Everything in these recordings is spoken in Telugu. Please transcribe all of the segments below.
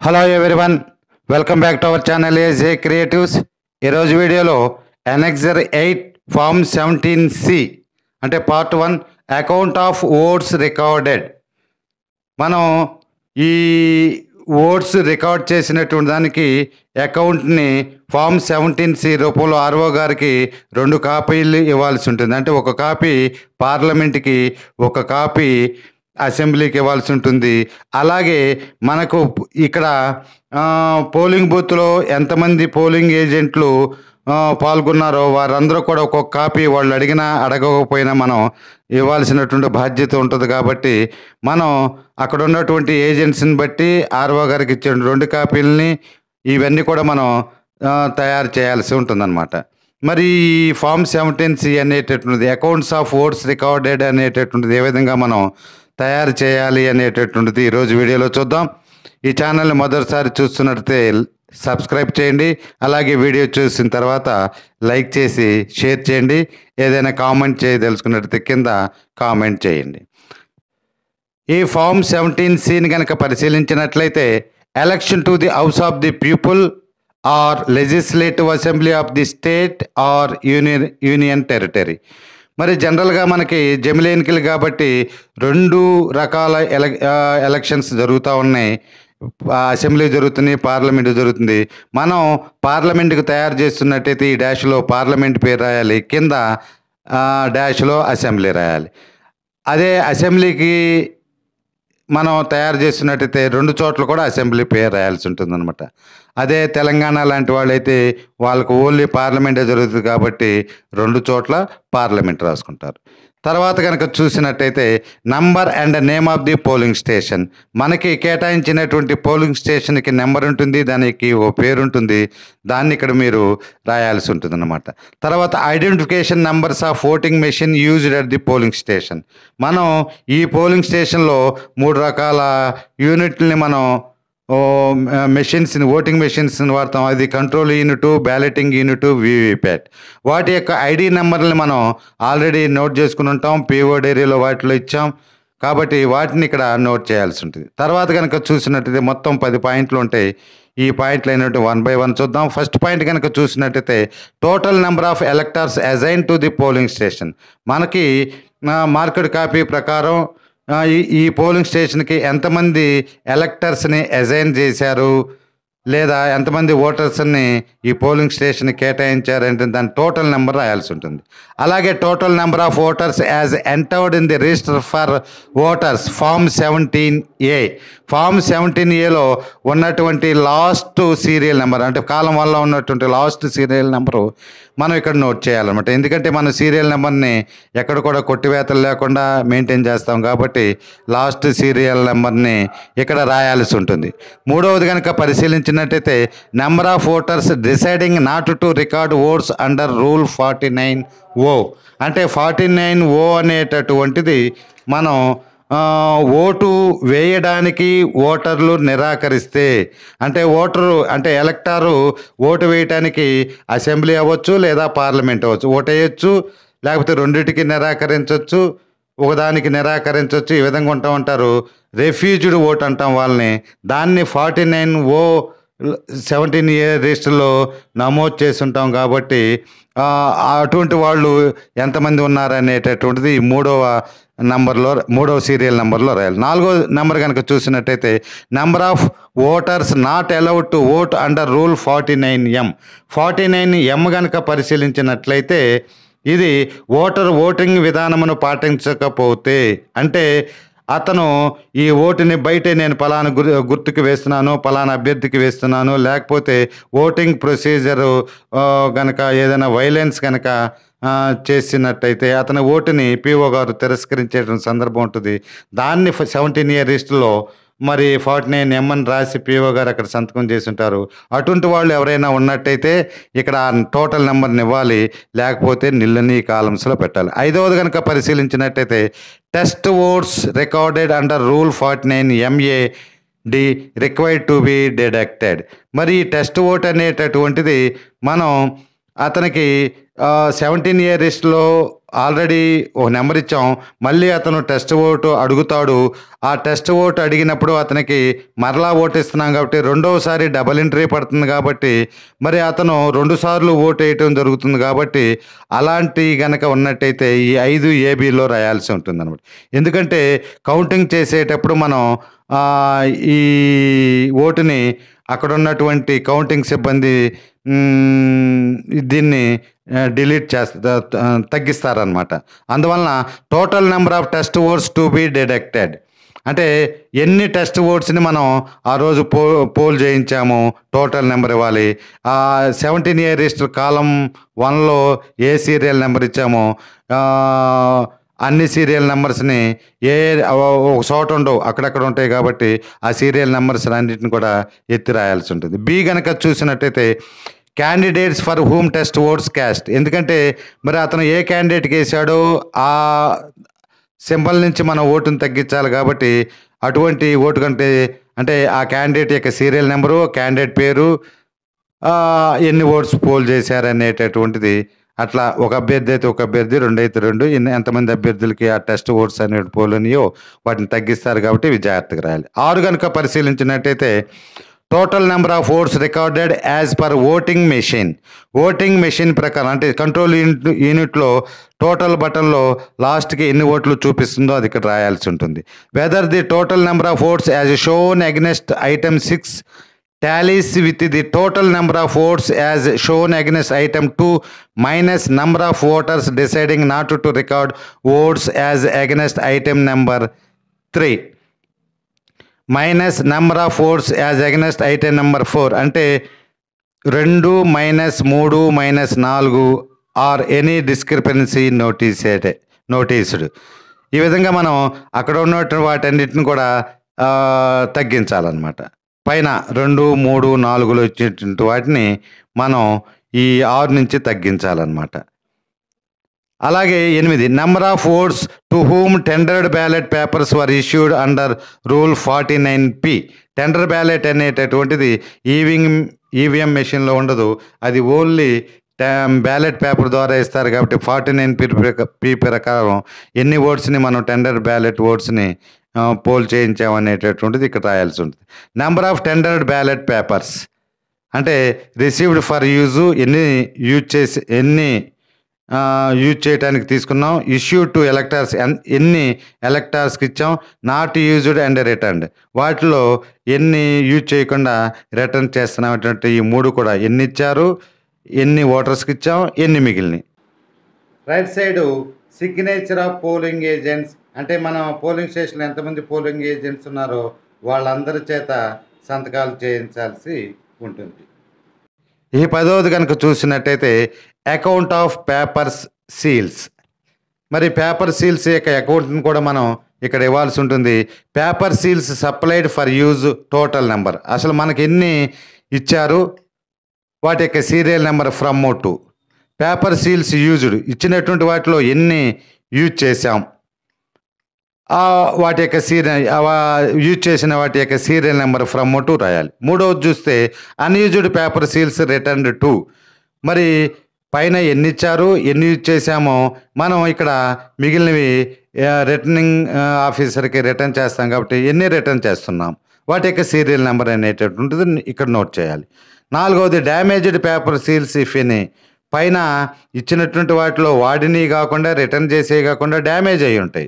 Hello everyone, welcome back to our channel ఏజే creatives. ఈరోజు వీడియోలో ఎనెక్సర్ 8 ఫామ్ 17C అంటే part 1 account of votes recorded. మనం ఈ ఓట్స్ రికార్డ్ చేసినటువంటి దానికి అకౌంట్ని ఫామ్ 17C రూపంలో ఆర్ఓ గారికి 2 కాపీలు ఇవ్వాల్సి ఉంటుంది. అంటే ఒక కాపీ పార్లమెంట్కి, ఒక కాపీ అసెంబ్లీకి ఇవ్వాల్సి ఉంటుంది. అలాగే మనకు ఇక్కడ పోలింగ్ బూత్లో ఎంతమంది పోలింగ్ ఏజెంట్లు పాల్గొన్నారో వారందరూ కూడా ఒక్కొక్క కాపీ వాళ్ళు అడిగినా అడగకపోయినా మనం ఇవ్వాల్సినటువంటి బాధ్యత ఉంటుంది. కాబట్టి మనం అక్కడ ఉన్నటువంటి ఏజెంట్స్ని బట్టి ఆర్ఓ గారికి ఇచ్చే 2 కాపీలని ఇవన్నీ కూడా మనం తయారు చేయాల్సి ఉంటుందన్నమాట. మరి ఈ ఫామ్ 17C అనేటటువంటిది అకౌంట్స్ ఆఫ్ ఓట్స్ రికార్డెడ్ అనేటటువంటిది ఏ విధంగా మనం తయారు చేయాలి అనేటటువంటిది ఈరోజు వీడియోలో చూద్దాం. ఈ ఛానల్ని మొదటిసారి చూస్తున్నట్లయితే సబ్స్క్రైబ్ చేయండి. అలాగే వీడియో చూసిన తర్వాత లైక్ చేసి షేర్ చేయండి. ఏదైనా కామెంట్ చేయదలుచుకున్నట్లయితే కింద కామెంట్ చేయండి. ఈ ఫామ్ 17Cని కనుక పరిశీలించినట్లయితే election to the house of the people or legislative assembly of the state or union territory. మరి జనరల్గా మనకి జమిలీ ఎన్నికలు కాబట్టి 2 రకాల ఎలక్షన్స్ జరుగుతూ ఉన్నాయి. అసెంబ్లీ జరుగుతుంది, పార్లమెంట్ జరుగుతుంది. మనం పార్లమెంట్కి తయారు చేస్తున్నట్టయితే ఈ డాష్లో పార్లమెంట్ పేరు రాయాలి, కింద డాష్లో అసెంబ్లీ రాయాలి. అదే అసెంబ్లీకి మనం తయారు చేస్తున్నట్టయితే 2 చోట్ల కూడా అసెంబ్లీ పేరు రాయాల్సి ఉంటుందన్నమాట. అదే తెలంగాణ లాంటి వాళ్ళైతే వాళ్ళకు ఓన్లీ పార్లమెంటే జరుగుతుంది కాబట్టి 2 చోట్ల పార్లమెంట్ రాసుకుంటారు. తర్వాత కనుక చూసినట్టయితే number and name of the polling station. మనకి కేటాయించినటువంటి పోలింగ్ స్టేషన్కి నెంబర్ ఉంటుంది, దానికి ఓ పేరు ఉంటుంది, దాన్ని ఇక్కడ మీరు రాయాల్సి ఉంటుంది అన్నమాట. తర్వాత identification numbers of voting machine used at the polling station. మనం ఈ పోలింగ్ స్టేషన్లో 3 రకాల యూనిట్ని మనం మెషిన్స్ని, ఓటింగ్ మెషిన్స్ని వాడతాం. అది control unit, balloting unit, VVPAT. వాటి యొక్క ఐడి నెంబర్ని మనం ఆల్రెడీ నోట్ చేసుకుని ఉంటాం, పిఓ డైరీలో వాటిలో ఇచ్చాం కాబట్టి వాటిని ఇక్కడ నోట్ చేయాల్సి ఉంటుంది. తర్వాత కనుక చూసినట్టయితే మొత్తం 10 పాయింట్లు ఉంటాయి. ఈ పాయింట్లు అయినట్టు 1 by 1 చూద్దాం. ఫస్ట్ పాయింట్ కనుక చూసినట్టయితే total number of electors assign to the polling station. మనకి మార్కెట్ కాపీ ప్రకారం ఈ పోలింగ్ స్టేషన్కి ఎంతమంది ఎలక్టర్స్ని అసైన్ చేశారు లేదా ఎంతమంది ఓటర్స్ని ఈ పోలింగ్ స్టేషన్ కేటాయించారంటే దాని టోటల్ నెంబర్ రాయాల్సి ఉంటుంది. అలాగే total number of voters as entered in the register for voters form 17A. Form 17Aలో ఉన్నటువంటి లాస్ట్ సీరియల్ నెంబర్ అంటే కాలం వల్ల ఉన్నటువంటి లాస్ట్ సీరియల్ నెంబరు మనం ఇక్కడ నోట్ చేయాలన్నమాట. ఎందుకంటే మనం సీరియల్ నెంబర్ని ఎక్కడ కూడా కొట్టివేతలు లేకుండా మెయింటైన్ చేస్తాం కాబట్టి లాస్ట్ సీరియల్ నెంబర్ని ఇక్కడ రాయాల్సి ఉంటుంది. మూడవది కనుక పరిశీలించినట్టయితే number of voters deciding not to record votes under rule 49O. అంటే 49O అనేటటువంటిది మనం ఓటు వేయడానికి ఓటర్లు నిరాకరిస్తే, అంటే ఎలక్టారు ఓటు వేయటానికి అసెంబ్లీ అవ్వచ్చు లేదా పార్లమెంట్ అవ్వచ్చు, ఓటు వేయచ్చు లేకపోతే రెండింటికి నిరాకరించవచ్చు, ఒకదానికి నిరాకరించవచ్చు. ఈ విధంగా ఉంటారు. రెఫ్యూజ్డ్ ఓట్ అంటాం వాళ్ళని. దాన్ని 49O 17A రిజిస్టర్లో నమోదు చేసి ఉంటాం కాబట్టి అటువంటి వాళ్ళు ఎంతమంది ఉన్నారనేటటువంటిది మూడవ సీరియల్ నెంబర్లో రాయాలి. 4వ నెంబర్ కనుక చూసినట్టయితే number of voters not allowed to vote under rule 49M. 49M కనుక పరిశీలించినట్లయితే ఇది ఓటింగ్ విధానమును పాటించకపోతే, అంటే అతను ఈ ఓటుని బయటే నేను పలానా గుర్తుకి వేస్తున్నాను, పలానా అభ్యర్థికి వేస్తున్నాను, లేకపోతే ఓటింగ్ ప్రొసీజరు కనుక ఏదైనా వైలెన్స్ కనుక చేసినట్టయితే అతని ఓటుని పిఓ గారు తిరస్కరించే సందర్భం ఉంటుంది. దాన్ని 17A రిజిస్టర్లో మరి 49M అని రాసి పిఓ గారు అక్కడ సంతకం చేసి ఉంటారు. అటువంటి వాళ్ళు ఎవరైనా ఉన్నట్టయితే ఇక్కడ టోటల్ నెంబర్ని ఇవ్వాలి, లేకపోతే నిల్లని కాలమ్స్లో పెట్టాలి. 5వది కనుక పరిశీలించినట్టయితే test votes recorded under rule 49MA required to be deducted. మరి ఈ టెస్ట్ ఓట్ అనేటటువంటిది మనం అతనికి 17A లిస్టులో ఆల్రెడీ ఒక నెంబర్ ఇచ్చాం. మళ్ళీ అతను టెస్ట్ ఓటు అడుగుతాడు. ఆ టెస్ట్ ఓటు అడిగినప్పుడు అతనికి మరలా ఓటు ఇస్తున్నాం కాబట్టి రెండోసారి డబల్ ఎంట్రీ పడుతుంది కాబట్టి మరి అతను 2 సార్లు ఓటు వేయటం జరుగుతుంది కాబట్టి అలాంటి గనక ఉన్నట్టయితే ఈ 5 ఏబీలో రాయాల్సి ఉంటుందన్నమాట. ఎందుకంటే కౌంటింగ్ చేసేటప్పుడు మనం ఈ ఓటుని అక్కడ ఉన్నటువంటి కౌంటింగ్ సిబ్బంది దీన్ని డిలీట్ తగ్గిస్తారనమాట. అందువలన total number of test votes to be deducted అంటే ఎన్ని టెస్ట్ ఓట్స్ని మనం ఆ రోజు పోల్ చేయించాము టోటల్ నెంబర్ ఇవ్వాలి. 17A రిజిస్టర్ కాలం 1లో ఏ సీరియల్ నెంబర్ ఇచ్చామో అన్ని సీరియల్ నెంబర్స్ని ఒక చోట ఉండవు, అక్కడక్కడ ఉంటాయి కాబట్టి ఆ సీరియల్ నెంబర్స్ అన్నింటిని కూడా ఎత్తి రాయాల్సి ఉంటుంది. బి గనక చూసినట్టయితే candidates for whom test votes cast. ఎందుకంటే మరి అతను ఏ క్యాండిడేట్కి వేసాడో ఆ సింబల్ నుంచి మనం ఓటును తగ్గించాలి కాబట్టి అటువంటి ఓటు కంటే అంటే ఆ క్యాండిడేట్ యొక్క సీరియల్ నెంబరు, క్యాండిడేట్ పేరు, ఎన్ని ఓట్స్ పోల్ చేశారనేటటువంటిది అట్లా ఒక అభ్యర్థి అయితే ఒక అభ్యర్థి, 2 అయితే 2, ఎంతమంది అభ్యర్థులకి ఆ టెస్ట్ ఓట్స్ అనే పోలనియో వాటిని తగ్గిస్తారు కాబట్టి ఇవి జాగ్రత్తగా రాయాలి. 6 కనుక పరిశీలించినట్టయితే total number of votes recorded as per voting machine ప్రకారం అంటే కంట్రోల్ యూనిట్లో టోటల్ బటన్లో లాస్ట్కి ఎన్ని ఓట్లు చూపిస్తుందో అది ఇక్కడ రాయాల్సి ఉంటుంది. Whether the total number of votes as shown against item 6 tallies with the total number of votes as shown against item 2 minus number of voters deciding not to record votes as against item number 3 minus number of votes as against item number 4 అంటే 2 minus 3 minus 4 or any discrepancy noticed. ఈ విధంగా మనం అక్కడ ఉన్నటువంటి వాటన్నిటిని కూడా తగ్గించాలన్నమాట. పైన 2, 3, 4లో ఇచ్చేటువంటి వాటిని మనం ఈ 6 నుంచి తగ్గించాలన్నమాట. అలాగే 8 number of oats to whom tendered ballot papers were issued under rule 49P. Tender ballot అనేటటువంటిది ఈవీఎం మెషిన్లో ఉండదు, అది ఓన్లీ బ్యాలెట్ పేపర్ ద్వారా ఇస్తారు కాబట్టి 49P ప్రకారం ఎన్ని ఓట్స్ని మనం టెండర్ బ్యాలెట్ ఓట్స్ని పోల్ చేయించామనేటటువంటిది ఇక్కడ రాయాల్సి ఉంటుంది. Number of tendered ballot papers అంటే రిసీవ్డ్ ఫర్ యూజు ఎన్ని యూజ్ చేయడానికి తీసుకున్నాం, ఇష్యూ టు ఎలక్టర్స్ ఎన్ని ఎలక్టర్స్కి ఇచ్చాం, నాట్ యూజ్డ్ అండ్ రిటర్న్డ్ వాటిలో ఎన్ని యూజ్ చేయకుండా రిటర్న్ చేస్తున్నామటువంటి ఈ 3 కూడా ఎన్ని ఇచ్చారు, ఎన్ని ఓటర్స్కి ఇచ్చాం, ఎన్ని మిగిలినాయి. Right side signature of polling agents అంటే మన పోలింగ్ స్టేషన్లో ఎంతమంది పోలింగ్ ఏజెంట్స్ ఉన్నారో వాళ్ళందరి చేత సంతకాలు చేయించాల్సి ఉంటుంది. ఈ 10వది కనుక చూసినట్టయితే అకౌంట్ ఆఫ్ పేపర్స్ సీల్స్. మరి పేపర్ సీల్స్ యొక్క అకౌంట్ని కూడా మనం ఇక్కడ ఇవ్వాల్సి ఉంటుంది. Paper seals supplied for use total number అసలు మనకి ఎన్ని ఇచ్చారు, వాటి యొక్క serial number from to. Paper seals used ఇచ్చినటువంటి వాటిలో ఎన్ని యూజ్ చేసాం, వాటి యొక్క యూజ్ చేసిన వాటి యొక్క సీరియల్ నెంబర్ ఫ్రమ్ టు రాయాలి. 3వది చూస్తే unused paper seals returned to. మరి పైన ఎన్ని ఇచ్చారు, ఎన్ని యూజ్ చేసామో మనం ఇక్కడ మిగిలినవి రిటర్నింగ్ ఆఫీసర్కి రిటర్న్ చేస్తాం కాబట్టి ఎన్ని రిటర్న్ చేస్తున్నాం, వాటి యొక్క సీరియల్ నెంబర్ అనేటటువంటిది ఇక్కడ నోట్ చేయాలి. 4వది damaged paper seals if any. పైన ఇచ్చినటువంటి వాటిలో వాడిని కాకుండా రిటర్న్ చేసేవి కాకుండా డ్యామేజ్ అయి ఉంటాయి,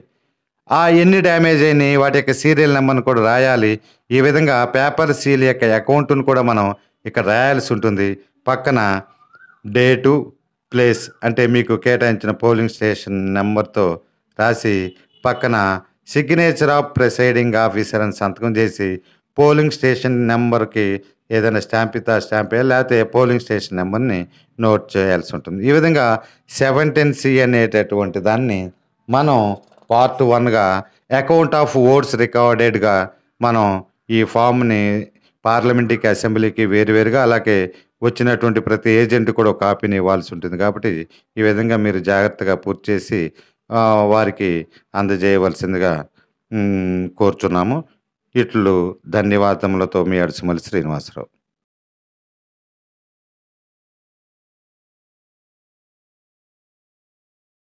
ఎన్ని డ్యామేజ్ అయినాయి వాటి యొక్క సీరియల్ నెంబర్ని కూడా రాయాలి. ఈ విధంగా పేపర్ సీల్ యొక్క అకౌంట్ను కూడా మనం ఇక్కడ రాయాల్సి ఉంటుంది. పక్కన డేటు, ప్లేస్ అంటే మీకు కేటాయించిన పోలింగ్ స్టేషన్ నెంబర్తో రాసి పక్కన సిగ్నేచర్ ఆఫ్ ప్రిసైడింగ్ ఆఫీసర్ అని సంతకం చేసి పోలింగ్ స్టేషన్ నెంబర్కి ఏదైనా స్టాంప్ ఇస్తే ఆ స్టాంప్ లేకపోతే పోలింగ్ స్టేషన్ నెంబర్ని నోట్ చేయాల్సి ఉంటుంది. ఈ విధంగా 17C అనేటటువంటి దాన్ని మనం పార్ట్ 1గా అకౌంట్ ఆఫ్ ఓట్స్ రికార్డెడ్గా మనం ఈ ఫామ్ని పార్లమెంట్కి, అసెంబ్లీకి వేరువేరుగా అలాగే వచ్చినటువంటి ప్రతి ఏజెంట్ కూడా ఒక కాపీని ఇవ్వాల్సి ఉంటుంది. కాబట్టి ఈ విధంగా మీరు జాగ్రత్తగా పూర్తి చేసి వారికి అందజేయవలసిందిగా కోరుచున్నాము. ఇట్లు ధన్యవాదములతో మీ అడుసుమల్లి శ్రీనివాసరావు.